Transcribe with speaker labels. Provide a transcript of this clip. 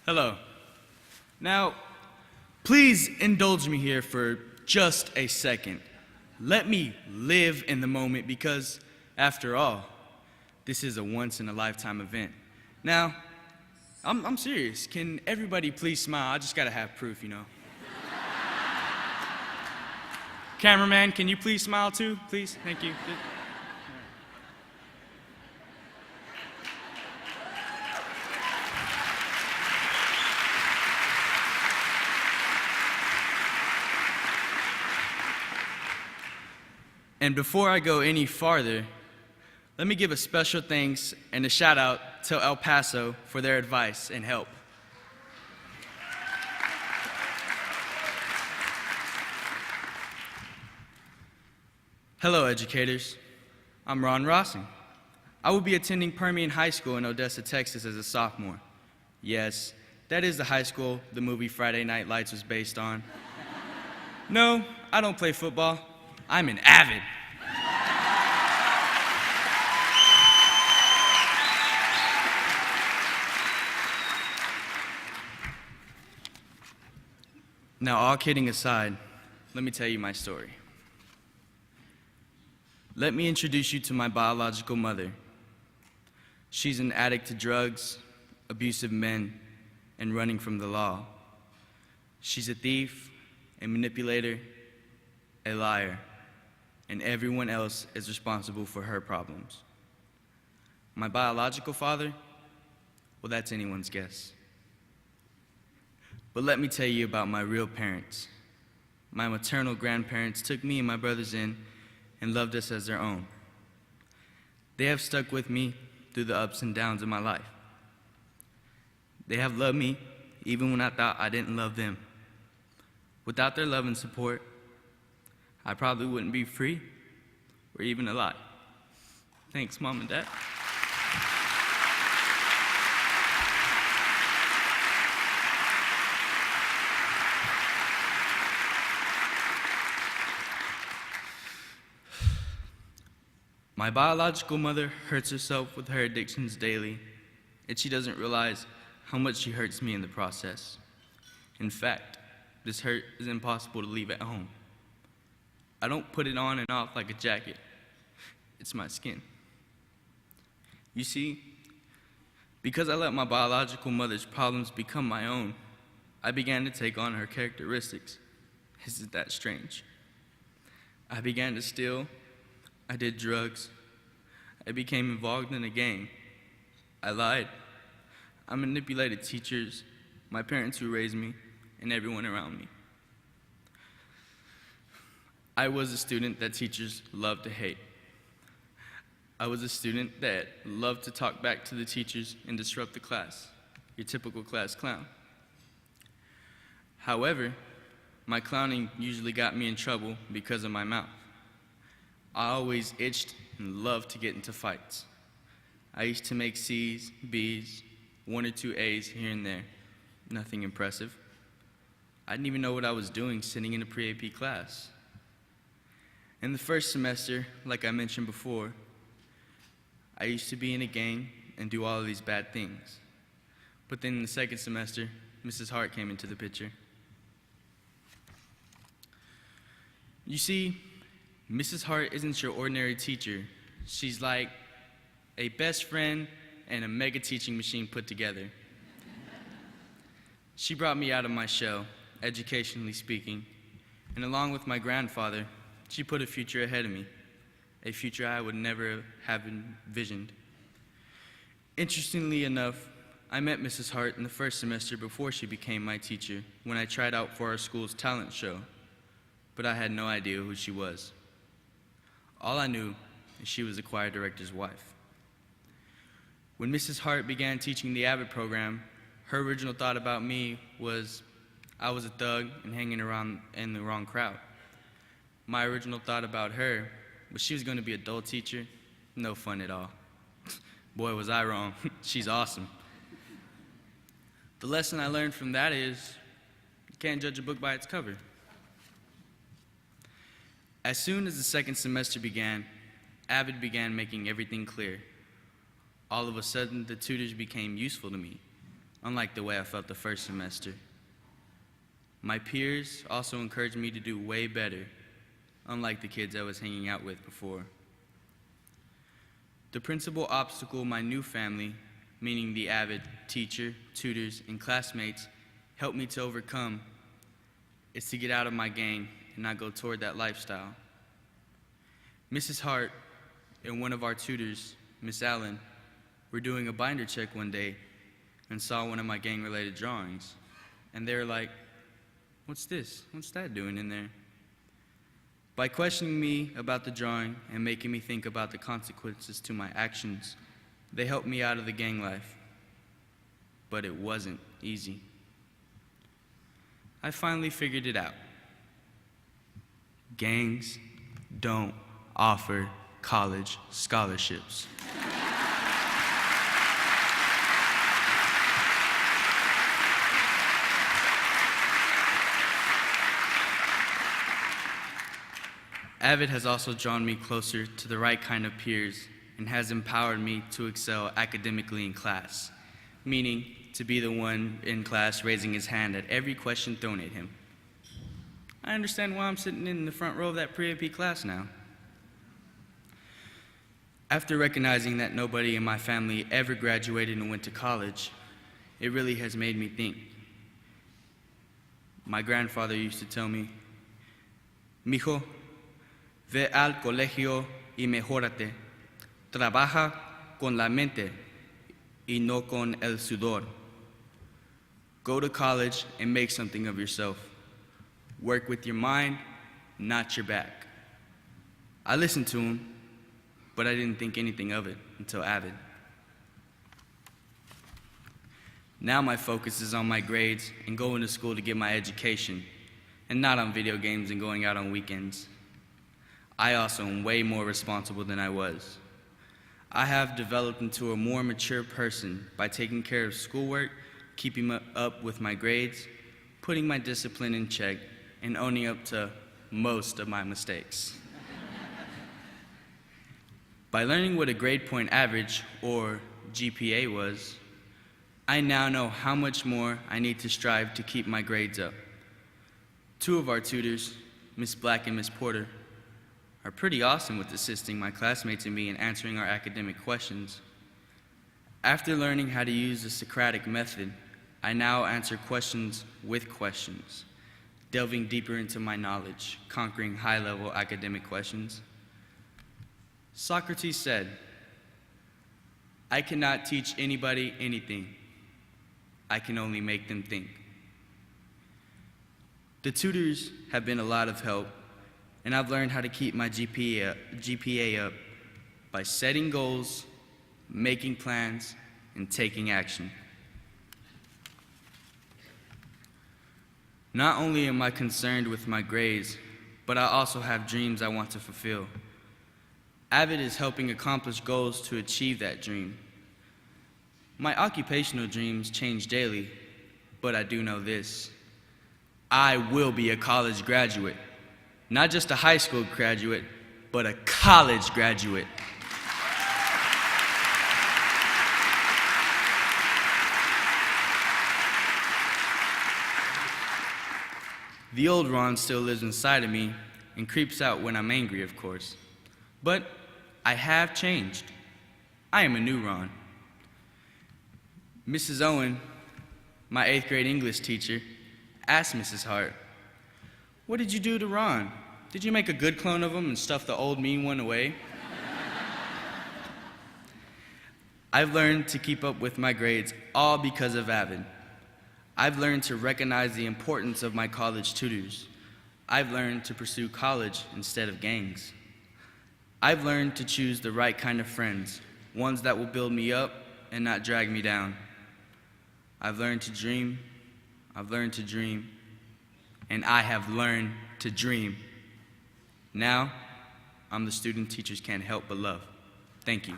Speaker 1: Hello. Now, please indulge me here for just a second. Let me live in the moment because, after all, this is a once-in-a-lifetime event. Now, I'm serious. Can everybody please smile? I just gotta have proof, you know. Cameraman, can you please smile too, please? Thank you. And before I go any farther, let me give a special thanks and a shout out to El Paso for their advice and help. Hello, educators. I'm Ron Rossingh. I will be attending Permian High School in Odessa, Texas as a sophomore. Yes, that is the high school the movie Friday Night Lights was based on. No, I don't play football. I'm an AVID. Now, all kidding aside, let me tell you my story. Let me introduce you to my biological mother. She's an addict to drugs, abusive men, and running from the law. She's a thief, a manipulator, a liar, and everyone else is responsible for her problems. My biological father, well, that's anyone's guess. But let me tell you about my real parents. My maternal grandparents took me and my brothers in and loved us as their own. They have stuck with me through the ups and downs of my life. They have loved me even when I thought I didn't love them. Without their love and support, I probably wouldn't be free or even alive. Thanks, Mom and Dad. My biological mother hurts herself with her addictions daily, and she doesn't realize how much she hurts me in the process. In fact, this hurt is impossible to leave at home. I don't put it on and off like a jacket. It's my skin. You see, because I let my biological mother's problems become my own, I began to take on her characteristics. Isn't that strange? I began to steal. I did drugs. I became involved in a gang. I lied. I manipulated teachers, my parents who raised me, and everyone around me. I was a student that teachers loved to hate. I was a student that loved to talk back to the teachers and disrupt the class, your typical class clown. However, my clowning usually got me in trouble because of my mouth. I always itched and loved to get into fights. I used to make C's, B's, 1 or 2 A's here and there. Nothing impressive. I didn't even know what I was doing sitting in a pre-AP class. In the first semester, like I mentioned before, I used to be in a gang and do all of these bad things. But then in the second semester, Mrs. Hart came into the picture. You see, Mrs. Hart isn't your ordinary teacher. She's like a best friend and a mega teaching machine put together. She brought me out of my shell, educationally speaking, and along with my grandfather, she put a future ahead of me, a future I would never have envisioned. Interestingly enough, I met Mrs. Hart in the first semester before she became my teacher when I tried out for our school's talent show, but I had no idea who she was. All I knew is she was the choir director's wife. When Mrs. Hart began teaching the AVID program, her original thought about me was I was a thug and hanging around in the wrong crowd. My original thought about her was she was going to be a dull teacher, no fun at all. Boy, was I wrong. She's awesome. The lesson I learned from that is you can't judge a book by its cover. As soon as the second semester began, AVID began making everything clear. All of a sudden, the tutors became useful to me. unlike the way I felt the first semester. My peers also encouraged me to do way better, unlike the kids I was hanging out with before. The principal obstacle my new family, meaning the AVID, teacher, tutors, and classmates, helped me to overcome is to get out of my gang and not go toward that lifestyle. Mrs. Hart and one of our tutors, Miss Allen, were doing a binder check one day and saw one of my gang-related drawings. And they were like, "What's this? What's that doing in there?" By questioning me about the drawing and making me think about the consequences to my actions, they helped me out of the gang life. But it wasn't easy. I finally figured it out. Gangs don't offer college scholarships. AVID has also drawn me closer to the right kind of peers and has empowered me to excel academically in class, meaning to be the one in class raising his hand at every question thrown at him. I understand why I'm sitting in the front row of that pre-AP class now. After recognizing that nobody in my family ever graduated and went to college, it really has made me think. My grandfather used to tell me, "Mijo, ve al colegio y mejórate. Trabaja con la mente y no con el sudor." Go to college and make something of yourself. Work with your mind, not your back. I listened to him, but I didn't think anything of it until AVID. Now my focus is on my grades and going to school to get my education, and not on video games and going out on weekends. I also am way more responsible than I was. I have developed into a more mature person by taking care of schoolwork, keeping up with my grades, putting my discipline in check, and owning up to most of my mistakes. By learning what a grade point average, or GPA, was, I now know how much more I need to strive to keep my grades up. Two of our tutors, Miss Black and Miss Porter, are pretty awesome with assisting my classmates and me in answering our academic questions. After learning how to use the Socratic method, I now answer questions with questions, delving deeper into my knowledge, conquering high-level academic questions. Socrates said, "I cannot teach anybody anything. I can only make them think." The tutors have been a lot of help, and I've learned how to keep my GPA up by setting goals, making plans, and taking action. Not only am I concerned with my grades, but I also have dreams I want to fulfill. AVID is helping accomplish goals to achieve that dream. My occupational dreams change daily, but I do know this: I will be a college graduate. Not just a high school graduate, but a college graduate. The old Ron still lives inside of me and creeps out when I'm angry, of course. But I have changed. I am a new Ron. Mrs. Owen, my 8th grade English teacher, asked Mrs. Hart, "What did you do to Ron? Did you make a good clone of him and stuff the old mean one away?" I've learned to keep up with my grades all because of AVID. I've learned to recognize the importance of my college tutors. I've learned to pursue college instead of gangs. I've learned to choose the right kind of friends, ones that will build me up and not drag me down. I've learned to dream, and I have learned to dream. Now, I'm the student teachers can't help but love. Thank you.